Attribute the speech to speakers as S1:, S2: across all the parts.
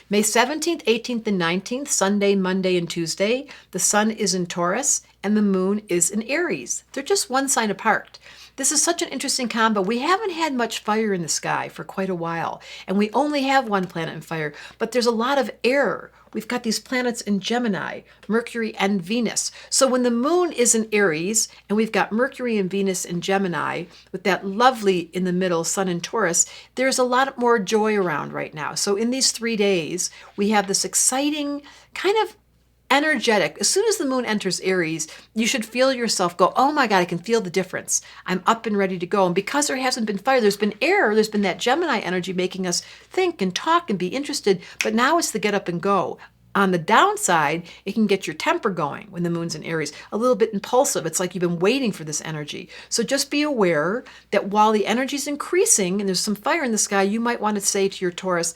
S1: May 17th, 18th, and 19th, Sunday, Monday, and Tuesday, the sun is in Taurus and the moon is in Aries. They're just one sign apart. This is such an interesting combo. We haven't had much fire in the sky for quite a while, and we only have one planet in fire, but there's a lot of air. We've got these planets in Gemini, Mercury and Venus. So when the moon is in Aries, and we've got Mercury and Venus in Gemini, with that lovely in the middle sun in Taurus, there's a lot more joy around right now. So in these 3 days, we have this exciting kind of energetic. As soon as the moon enters Aries, you should feel yourself go, oh my God, I can feel the difference. I'm up and ready to go. And because there hasn't been fire, there's been air, there's been that Gemini energy making us think and talk and be interested. But now it's the get up and go. On the downside, it can get your temper going when the moon's in Aries, a little bit impulsive. It's like you've been waiting for this energy. So just be aware that while the energy is increasing and there's some fire in the sky, you might want to say to your Taurus,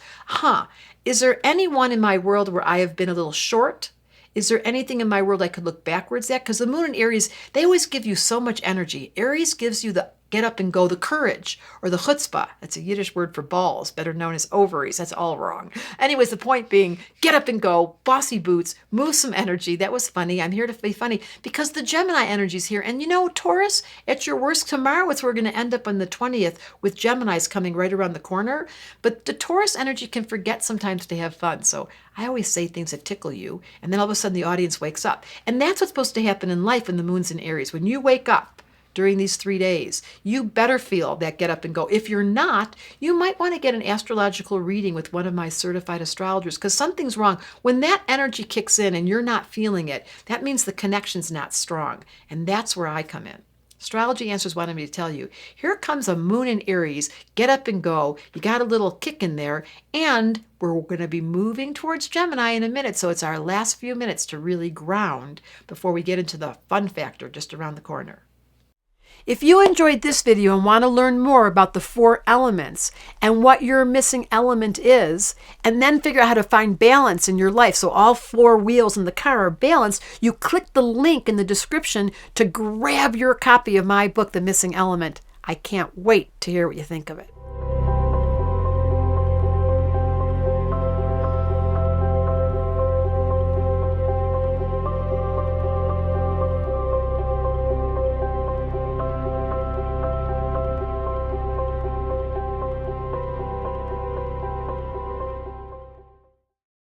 S1: is there anyone in my world where I have been a little short? Is there anything in my world I could look backwards at? Because the moon and Aries, they always give you so much energy. Aries gives you the get up and go, the courage, or the chutzpah. That's a Yiddish word for balls, better known as ovaries. That's all wrong. Anyways, the point being, get up and go, bossy boots, move some energy. That was funny. I'm here to be funny because the Gemini energy is here. And you know, Taurus, at your worst tomorrow, we're going to end up on the 20th with Geminis coming right around the corner. But the Taurus energy can forget sometimes to have fun. So I always say things that tickle you, and then all of a sudden the audience wakes up. And that's what's supposed to happen in life when the moon's in Aries. When you wake up during these 3 days, you better feel that get up and go. If you're not, you might want to get an astrological reading with one of my certified astrologers because something's wrong. When that energy kicks in and you're not feeling it, that means the connection's not strong. And that's where I come in. Astrology Answers wanted me to tell you, here comes a moon in Aries, get up and go. You got a little kick in there, and we're going to be moving towards Gemini in a minute. So it's our last few minutes to really ground before we get into the fun factor just around the corner. If you enjoyed this video and want to learn more about the 4 elements and what your missing element is, and then figure out how to find balance in your life so all 4 wheels in the car are balanced, you click the link in the description to grab your copy of my book, The Missing Element. I can't wait to hear what you think of it.